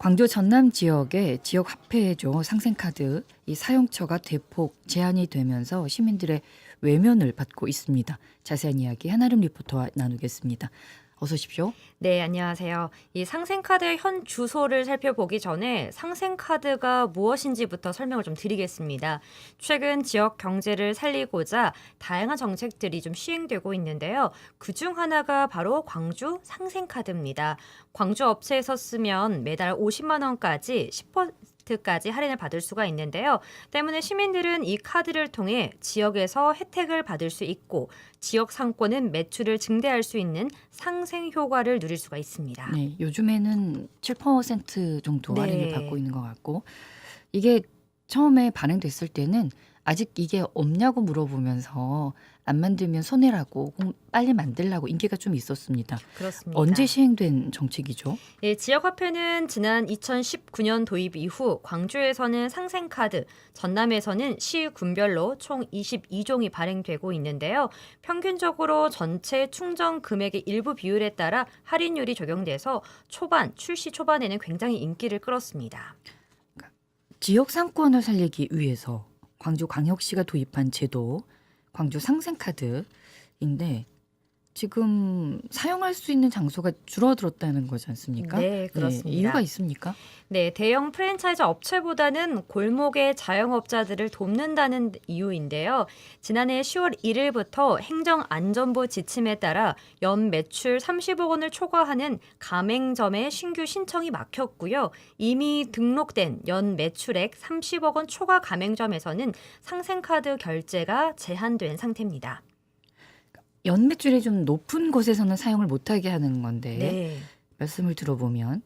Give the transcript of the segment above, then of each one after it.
광주 전남 지역의 지역 화폐죠. 상생카드 이 사용처가 대폭 제한이 되면서 시민들의 외면을 받고 있습니다. 자세한 이야기 한아름 리포터와 나누겠습니다. 어서 오십시오. 네, 안녕하세요. 이 상생카드의 현 주소를 살펴보기 전에 상생카드가 무엇인지부터 설명을 좀 드리겠습니다. 최근 지역 경제를 살리고자 다양한 정책들이 좀 시행되고 있는데요. 그중 하나가 바로 광주 상생카드입니다. 광주 업체에서 쓰면 매달 50만 원까지 10%까지 할인을 받을 수가 있는데요. 때문에 시민들은 이 카드를 통해 지역에서 혜택을 받을 수 있고 지역 상권은 매출을 증대할 수 있는 상생 효과를 누릴 수가 있습니다. 네, 요즘에는 7% 정도 네. 할인을 받고 있는 것 같고 이게 처음에 발행됐을 때는 아직 이게 없냐고 물어보면서 안 만들면 손해라고 빨리 만들라고 인기가 좀 있었습니다. 그렇습니다. 언제 시행된 정책이죠? 예, 지역화폐는 지난 2019년 도입 이후 광주에서는 상생카드, 전남에서는 시 군별로 총 22종이 발행되고 있는데요. 평균적으로 전체 충전 금액의 일부 비율에 따라 할인율이 적용돼서 출시 초반에는 굉장히 인기를 끌었습니다. 지역 상권을 살리기 위해서 광주광역시가 도입한 제도 광주 상생카드인데 지금 사용할 수 있는 장소가 줄어들었다는 거지 않습니까? 네, 그렇습니다. 이유가 있습니까? 네, 대형 프랜차이즈 업체보다는 골목의 자영업자들을 돕는다는 이유인데요. 지난해 10월 1일부터 행정안전부 지침에 따라 연 매출 30억 원을 초과하는 가맹점의 신규 신청이 막혔고요. 이미 등록된 연 매출액 30억 원 초과 가맹점에서는 상생카드 결제가 제한된 상태입니다. 연매출이 좀 높은 곳에서는 사용을 못하게 하는 건데 네. 말씀을 들어보면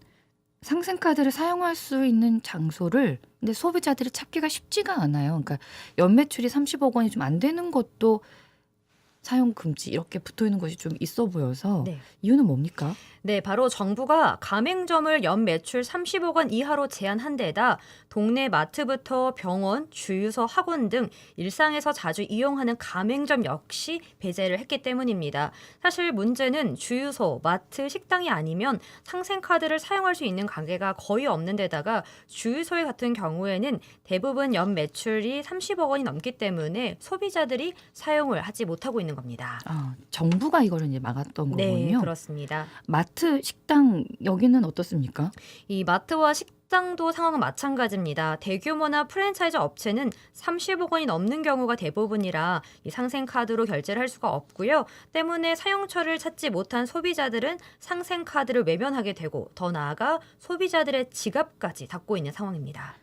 상생카드를 사용할 수 있는 장소를 근데 소비자들이 찾기가 쉽지가 않아요. 그러니까 연매출이 30억 원이 좀 안 되는 것도 사용 금지 이렇게 붙어 있는 것이 좀 있어 보여서 네. 이유는 뭡니까? 네, 바로 정부가 가맹점을 연 매출 30억 원 이하로 제한한 데다 동네 마트부터 병원, 주유소, 학원 등 일상에서 자주 이용하는 가맹점 역시 배제를 했기 때문입니다. 사실 문제는 주유소, 마트, 식당이 아니면 상생카드를 사용할 수 있는 가게가 거의 없는 데다가 주유소에 같은 경우에는 대부분 연 매출이 30억 원이 넘기 때문에 소비자들이 사용을 하지 못하고 있는 겁니다. 정부가 이거를 이제 막았던 네, 거군요. 그렇습니다. 마트, 식당 여기는 어떻습니까? 이 마트와 식당도 상황은 마찬가지입니다. 대규모나 프랜차이즈 업체는 30억 원이 넘는 경우가 대부분이라 이 상생카드로 결제를 할 수가 없고요. 때문에 사용처를 찾지 못한 소비자들은 상생카드를 외면하게 되고 더 나아가 소비자들의 지갑까지 닫고 있는 상황입니다.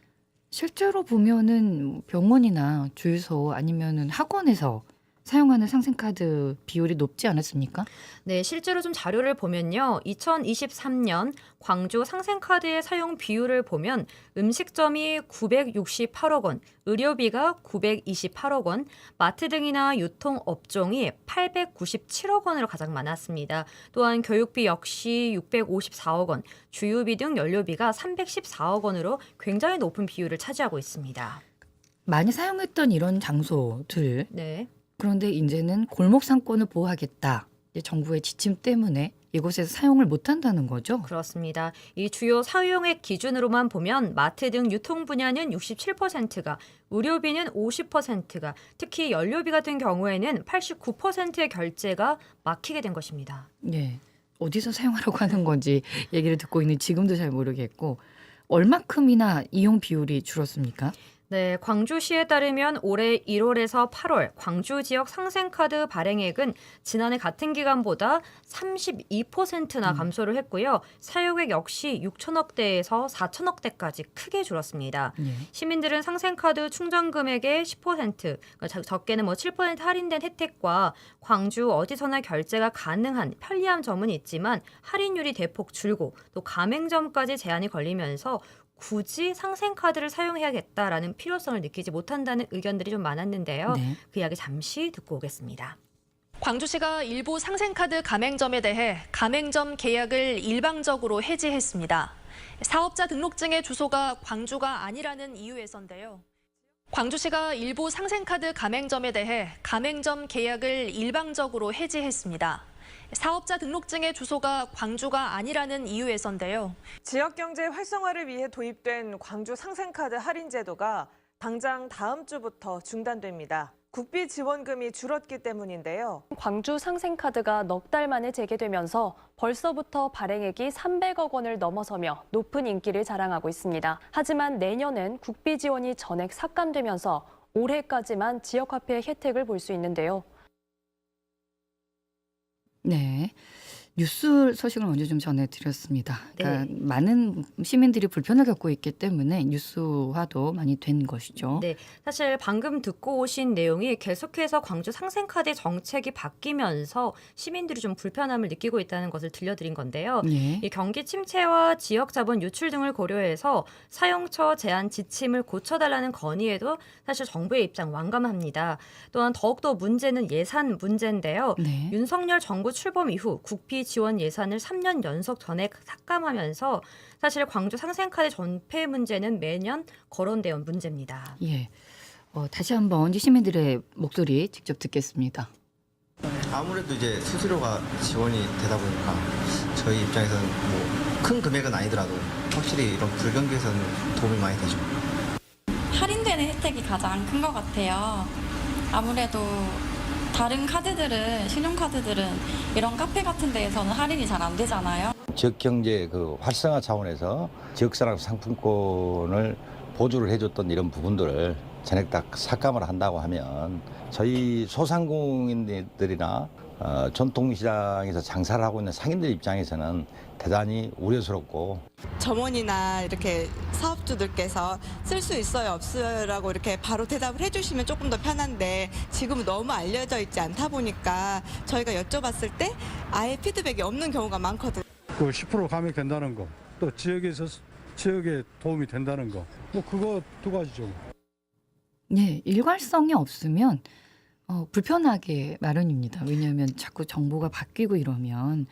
실제로 보면은 병원이나 주유소 아니면은 학원에서 사용하는 상생카드 비율이 높지 않았습니까? 네, 실제로 좀 자료를 보면요. 2023년 광주 상생카드의 사용 비율을 보면 음식점이 968억 원, 의료비가 928억 원, 마트 등이나 유통업종이 897억 원으로 가장 많았습니다. 또한 교육비 역시 654억 원, 주유비 등 연료비가 314억 원으로 굉장히 높은 비율을 차지하고 있습니다. 많이 사용했던 이런 장소들 네. 그런데 이제는 골목 상권을 보호하겠다. 이제 정부의 지침 때문에 이곳에서 사용을 못한다는 거죠. 그렇습니다. 이 주요 사용액 기준으로만 보면 마트 등 유통 분야는 67%가, 의료비는 50%가, 특히 연료비 같은 경우에는 89%의 결제가 막히게 된 것입니다. 예, 어디서 사용하라고 하는 건지 얘기를 듣고 있는 지금도 잘 모르겠고 얼마큼이나 이용 비율이 줄었습니까? 네, 광주시에 따르면 올해 1월에서 8월 광주 지역 상생카드 발행액은 지난해 같은 기간보다 32%나 감소를 했고요. 사용액 역시 6천억 대에서 4천억 대까지 크게 줄었습니다. 예. 시민들은 상생카드 충전 금액의 10%, 그러니까 적게는 7% 할인된 혜택과 광주 어디서나 결제가 가능한 편리한 점은 있지만 할인율이 대폭 줄고 또 가맹점까지 제한이 걸리면서 굳이 상생카드를 사용해야겠다라는 필요성을 느끼지 못한다는 의견들이 좀 많았는데요. 네. 그 이야기 잠시 듣고 오겠습니다. 광주시가 일부 상생카드 가맹점에 대해 가맹점 계약을 일방적으로 해지했습니다. 사업자 등록증의 주소가 광주가 아니라는 이유에서인데요. 광주시가 일부 상생카드 가맹점에 대해 가맹점 계약을 일방적으로 해지했습니다. 사업자 등록증의 주소가 광주가 아니라는 이유에서인데요. 지역경제 활성화를 위해 도입된 광주 상생카드 할인 제도가 당장 다음 주부터 중단됩니다. 국비 지원금이 줄었기 때문인데요. 광주 상생카드가 넉 달 만에 재개되면서 벌써부터 발행액이 300억 원을 넘어서며 높은 인기를 자랑하고 있습니다. 하지만 내년엔 국비 지원이 전액 삭감되면서 올해까지만 지역화폐 혜택을 볼 수 있는데요. 네. 뉴스 소식을 먼저 좀 전해드렸습니다. 그러니까 네. 많은 시민들이 불편을 겪고 있기 때문에 뉴스화도 많이 된 것이죠. 네, 사실 방금 듣고 오신 내용이 계속해서 광주 상생카드 정책이 바뀌면서 시민들이 좀 불편함을 느끼고 있다는 것을 들려드린 건데요. 예. 이 경기 침체와 지역 자본 유출 등을 고려해서 사용처 제한 지침을 고쳐달라는 건의에도 사실 정부의 입장 완감합니다. 또한 더욱더 문제는 예산 문제인데요. 네. 윤석열 정부 출범 이후 국비 지원 예산을 3년 연속 전액 삭감하면서 사실 광주 상생카드 전폐 문제는 매년 거론되어 온 문제입니다. 예. 다시 한번 이제 시민들의 목소리 직접 듣겠습니다. 아무래도 이제 수수료가 지원이 되다 보니까 저희 입장에서는 뭐 큰 금액은 아니더라도 확실히 이런 불경기에서는 도움이 많이 되죠. 할인되는 혜택이 가장 큰 것 같아요. 아무래도 다른 카드들은, 신용카드들은 이런 카페 같은 데에서는 할인이 잘 안 되잖아요. 지역 경제 그 활성화 차원에서 지역사랑 상품권을 보조를 해줬던 이런 부분들을 전액 다 삭감을 한다고 하면 저희 소상공인들이나 전통시장에서 장사를 하고 있는 상인들 입장에서는 대단히 우려스럽고 점원이나 이렇게 사업주들께서 쓸 수 있어요 없어요라고 이렇게 바로 대답을 해주시면 조금 더 편한데 지금은 너무 알려져 있지 않다 보니까 저희가 여쭤봤을 때 아예 피드백이 없는 경우가 많거든요. 그 10% 감액된다는 거, 또 지역에 도움이 된다는 거, 뭐 그거 두 가지죠. 네, 일관성이 없으면 불편하게 마련입니다. 왜냐하면 자꾸 정보가 바뀌고 이러면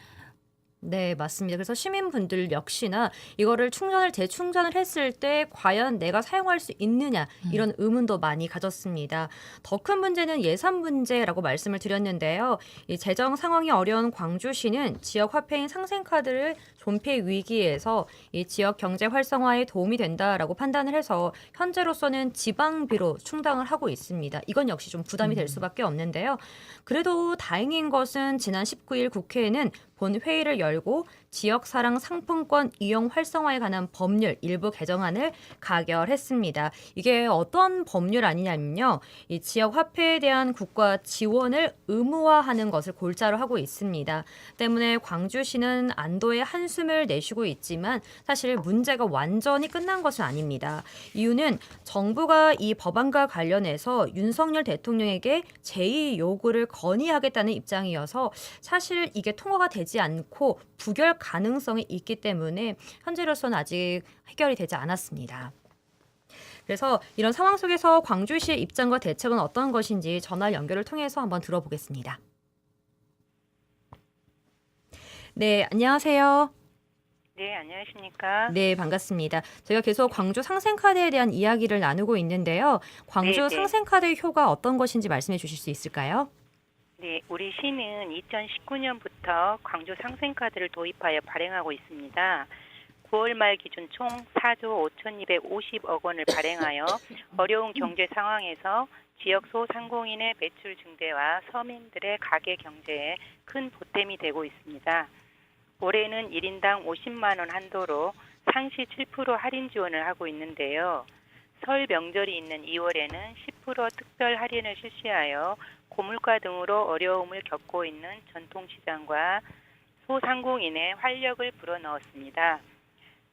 네, 맞습니다. 그래서 시민분들 역시나 이거를 충전을 재충전을 했을 때 과연 내가 사용할 수 있느냐 이런 의문도 많이 가졌습니다. 더 큰 문제는 예산 문제라고 말씀을 드렸는데요. 이 재정 상황이 어려운 광주시는 지역 화폐인 상생카드를 존폐 위기에서 이 지역 경제 활성화에 도움이 된다라고 판단을 해서 현재로서는 지방비로 충당을 하고 있습니다. 이건 역시 좀 부담이 될 수밖에 없는데요. 그래도 다행인 것은 지난 19일 국회에는 본회의를 열고 지역사랑 상품권 이용 활성화에 관한 법률 일부 개정안을 가결했습니다. 이게 어떤 법률 아니냐면요. 이 지역 화폐에 대한 국가 지원을 의무화하는 것을 골자로 하고 있습니다. 때문에 광주시는 안도의 한숨을 내쉬고 있지만 사실 문제가 완전히 끝난 것은 아닙니다. 이유는 정부가 이 법안과 관련해서 윤석열 대통령에게 제의 요구를 건의하겠다는 입장이어서 사실 이게 통과가 되지 않고 부결 가능성이 있기 때문에 현재로서는 아직 해결이 되지 않았습니다. 그래서 이런 상황 속에서 광주시의 입장과 대책은 어떤 것인지 전화 연결을 통해서 한번 들어보겠습니다. 네, 안녕하세요. 네, 안녕하십니까? 네, 반갑습니다. 저희가 계속 광주 상생카드에 대한 이야기를 나누고 있는데요. 광주 네. 상생카드의 효가 어떤 것인지 말씀해 주실 수 있을까요? 네, 우리 시는 2019년부터 광주 상생카드를 도입하여 발행하고 있습니다. 9월 말 기준 총 4조 5,250억 원을 발행하여 어려운 경제 상황에서 지역 소상공인의 매출 증대와 서민들의 가계 경제에 큰 보탬이 되고 있습니다. 올해는 1인당 50만 원 한도로 상시 7% 할인 지원을 하고 있는데요. 설 명절이 있는 2월에는 10% 특별 할인을 실시하여 고물가 등으로 어려움을 겪고 있는 전통시장과 소상공인의 활력을 불어넣었습니다.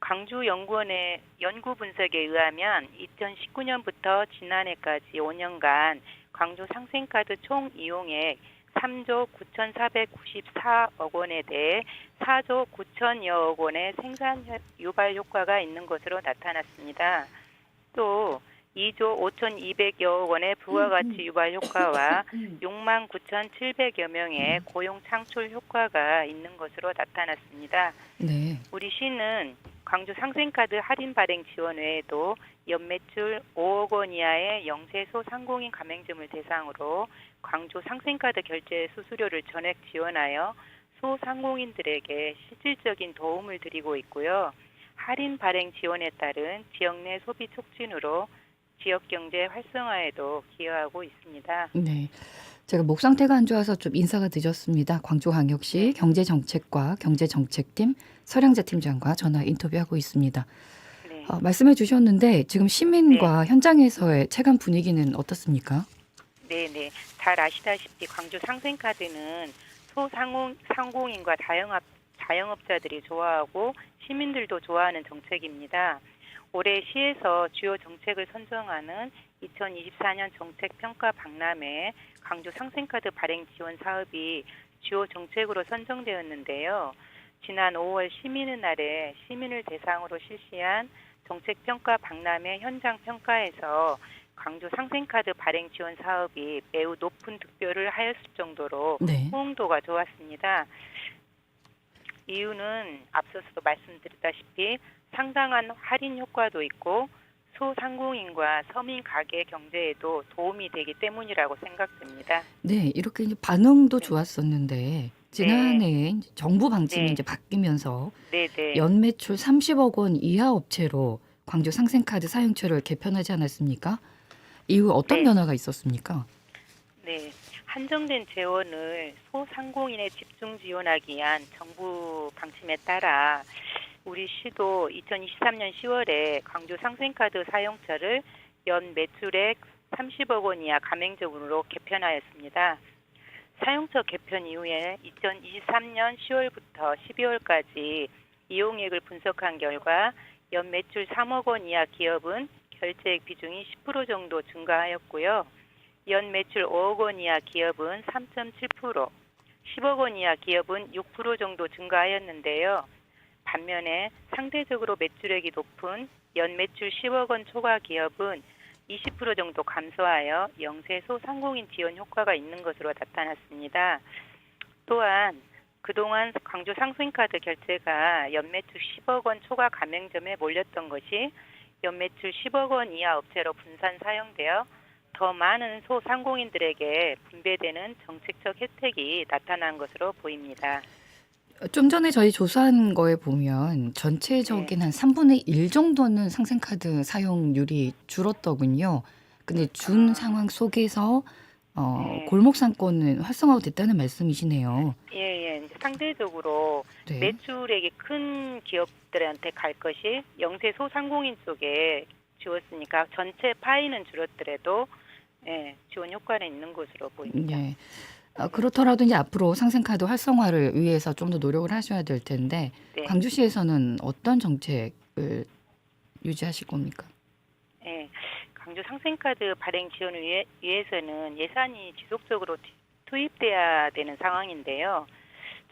광주연구원의 연구 분석에 의하면 2019년부터 지난해까지 5년간 광주 상생카드 총 이용액 3조 9,494억 원에 대해 4조 9천여억 원의 생산 유발 효과가 있는 것으로 나타났습니다. 또 2조 5,200여억 원의 부가가치 유발 효과와 6만 9,700여 명의 고용 창출 효과가 있는 것으로 나타났습니다. 네. 우리 시는 광주 상생카드 할인 발행 지원 외에도 연매출 5억 원 이하의 영세소 상공인 가맹점을 대상으로 광주 상생카드 결제 수수료를 전액 지원하여 소상공인들에게 실질적인 도움을 드리고 있고요. 할인 발행 지원에 따른 지역 내 소비 촉진으로 지역 경제 활성화에도 기여하고 있습니다. 네. 제가 목 상태가 안 좋아서 좀 인사가 늦었습니다. 광주광역시 경제정책과 경제정책팀 서량자 팀장과 전화 인터뷰하고 있습니다. 네. 말씀해 주셨는데 지금 시민과 현장에서의 체감 분위기는 어떻습니까? 네네. 잘 아시다시피 광주 상생카드는 소상공인과 자영업자들이 좋아하고 시민들도 좋아하는 정책입니다. 올해 시에서 주요 정책을 선정하는 2024년 정책평가 박람회 광주 상생카드 발행 지원 사업이 주요 정책으로 선정되었는데요. 지난 5월 시민의 날에 시민을 대상으로 실시한 정책평가 박람회 현장 평가에서 광주 상생카드 발행 지원 사업이 매우 높은 득표를 하였을 정도로 네. 호응도가 좋았습니다. 이유는 앞서서도 말씀드렸다시피 상당한 할인 효과도 있고 소상공인과 서민 가게 경제에도 도움이 되기 때문이라고 생각됩니다. 네, 이렇게 이제 반응도 좋았었는데 지난해 이제 정부 방침이 네. 이제 바뀌면서 네네. 연매출 30억 원 이하 업체로 광주 상생카드 사용처를 개편하지 않았습니까? 이후 어떤 네. 변화가 있었습니까? 네. 한정된 재원을 소상공인에 집중 지원하기 위한 정부 방침에 따라 우리 시도 2023년 10월에 광주 상생카드 사용처를 연 매출액 30억 원 이하 가맹점으로 개편하였습니다. 사용처 개편 이후에 2023년 10월부터 12월까지 이용액을 분석한 결과 연 매출 3억 원 이하 기업은 결제액 비중이 10% 정도 증가하였고요. 연 매출 5억 원 이하 기업은 3.7%, 10억 원 이하 기업은 6% 정도 증가하였는데요. 반면에 상대적으로 매출액이 높은 연 매출 10억 원 초과 기업은 20% 정도 감소하여 영세 소상공인 지원 효과가 있는 것으로 나타났습니다. 또한 그동안 광주 상생카드 결제가 연매출 10억 원 초과 가맹점에 몰렸던 것이 연매출 10억 원 이하 업체로 분산 사용되어 더 많은 소상공인들에게 분배되는 정책적 혜택이 나타난 것으로 보입니다. 좀 전에 저희 조사한 거에 보면 전체적인 한 3분의 1 정도는 상생카드 사용률이 줄었더군요. 근데 준 상황 속에서 네. 골목 상권은 활성화가 됐다는 말씀이시네요. 예. 이제 상대적으로 네. 매출액이 큰 기업들한테 갈 것이 영세 소상공인 쪽에 주었으니까 전체 파이는 줄었더라도 지원 효과는 있는 것으로 보입니다. 예. 그렇더라도 이제 앞으로 상생카드 활성화를 위해서 좀 더 노력을 하셔야 될 텐데 네. 광주시에서는 어떤 정책을 유지하실 겁니까? 예. 광주 상생카드 발행 지원을 위해서는 예산이 지속적으로 투입돼야 되는 상황인데요.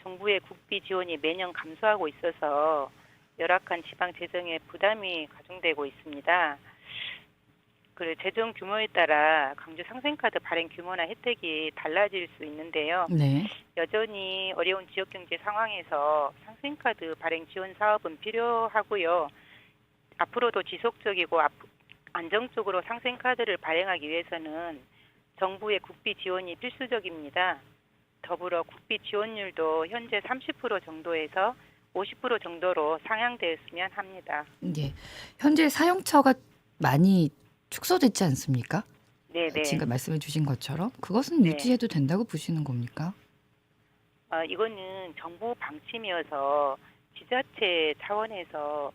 정부의 국비 지원이 매년 감소하고 있어서 열악한 지방 재정에 부담이 가중되고 있습니다. 그리고 재정 규모에 따라 광주 상생카드 발행 규모나 혜택이 달라질 수 있는데요. 네. 여전히 어려운 지역 경제 상황에서 상생카드 발행 지원 사업은 필요하고요. 앞으로도 지속적이고 안정적으로 상생카드를 발행하기 위해서는 정부의 국비 지원이 필수적입니다. 더불어 국비 지원율도 현재 30% 정도에서 50% 정도로 상향되었으면 합니다. 예. 현재 사용처가 많이 축소됐지 않습니까? 네네. 지금 말씀해 주신 것처럼 그것은 네. 유지해도 된다고 보시는 겁니까? 이거는 정부 방침이어서 지자체 차원에서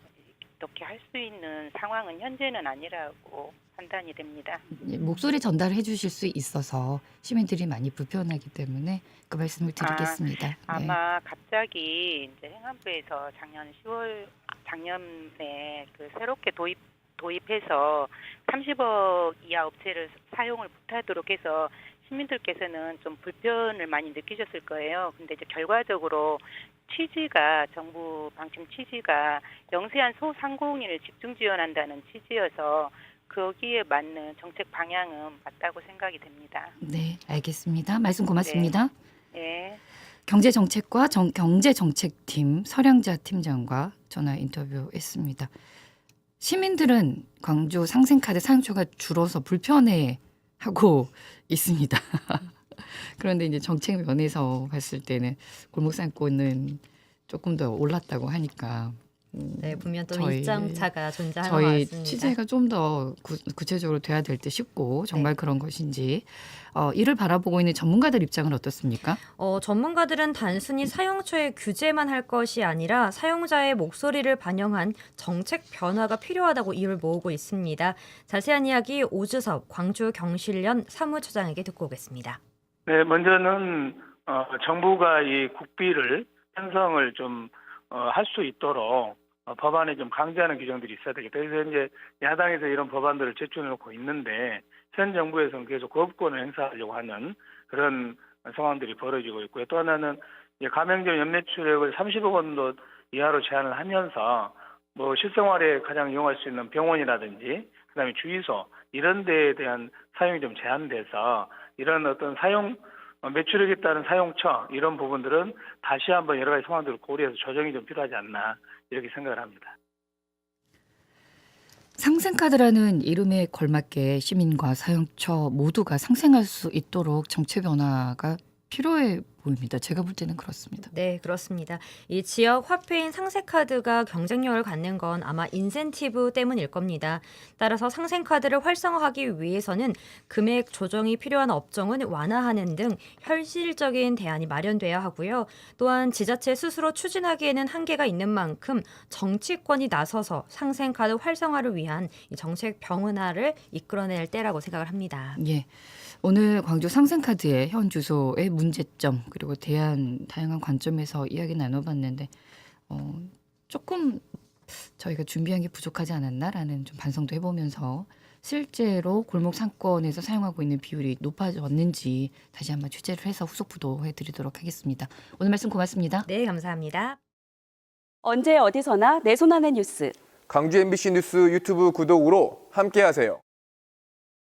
이렇게 할 수 있는 상황은 현재는 아니라고 판단이 됩니다. 예, 목소리 전달해 주실 수 있어서 시민들이 많이 불편하기 때문에 그 말씀을 드리겠습니다. 네. 아마 갑자기 이제 행안부에서 작년에 그 새롭게 도입해서 30억 이하 업체를 사용을 못하도록 해서 시민들께서는 좀 불편을 많이 느끼셨을 거예요. 근데 이제 결과적으로 정부 방침 취지가 영세한 소상공인을 집중 지원한다는 취지여서 거기에 맞는 정책 방향은 맞다고 생각이 됩니다. 네, 알겠습니다. 말씀 고맙습니다. 네. 경제정책과 경제정책팀 서량자 팀장과 전화 인터뷰했습니다. 시민들은 광주 상생카드 사용처가 줄어서 불편해하고 있습니다. 그런데 이제 정책 면에서 봤을 때는 골목 상권은 조금 더 올랐다고 하니까 네, 분명 또 저희- 입장차가 존재하는 것 저희 같습니다. 취재가 좀 더 구체적으로 돼야 될 듯 싶고 정말 그런 것인지 이를 바라보고 있는 전문가들 입장은 어떻습니까? 전문가들은 단순히 사용처의 규제만 할 것이 아니라 사용자의 목소리를 반영한 정책 변화가 필요하다고 이를 모으고 있습니다. 자세한 이야기 오주섭 광주경실련 사무처장에게 듣고 오겠습니다. 네, 먼저는 정부가 이 국비를 편성을 좀 할 수 있도록 법안에 좀 강제하는 규정들이 있어야 되겠다. 그래서 이제 야당에서 이런 법안들을 제출해놓고 있는데 현 정부에서는 계속 거부권을 행사하려고 하는 그런 상황들이 벌어지고 있고요. 또 하나는 이제 가맹점 연매출액을 30억 원도 이하로 제한을 하면서 뭐 실생활에 가장 이용할 수 있는 병원이라든지 그다음에 주유소 이런 데에 대한 사용이 좀 제한돼서 이런 어떤 매출액에 따른 사용처 이런 부분들은 다시 한번 여러 가지 상황들을 고려해서 조정이 좀 필요하지 않나 이렇게 생각을 합니다. 상생카드라는 이름에 걸맞게 시민과 사용처 모두가 상생할 수 있도록 정책 변화가 필요해 보입니다. 제가 볼 때는 그렇습니다. 네, 그렇습니다. 이 지역 화폐인 상생카드가 경쟁력을 갖는 건 아마 인센티브 때문일 겁니다. 따라서 상생카드를 활성화하기 위해서는 금액 조정이 필요한 업종은 완화하는 등 현실적인 대안이 마련돼야 하고요. 또한 지자체 스스로 추진하기에는 한계가 있는 만큼 정치권이 나서서 상생카드 활성화를 위한 이 정책 병원화를 이끌어낼 때라고 생각을 합니다. 예. 오늘 광주 상생카드의 현 주소의 문제점 그리고 다양한 관점에서 이야기 나눠봤는데 조금 저희가 준비한 게 부족하지 않았나라는 좀 반성도 해보면서 실제로 골목 상권에서 사용하고 있는 비율이 높아졌는지 다시 한번 취재를 해서 후속 보도해드리도록 하겠습니다. 오늘 말씀 고맙습니다. 네, 감사합니다. 언제 어디서나 내 손 안의 뉴스. 광주 MBC 뉴스 유튜브 구독으로 함께하세요.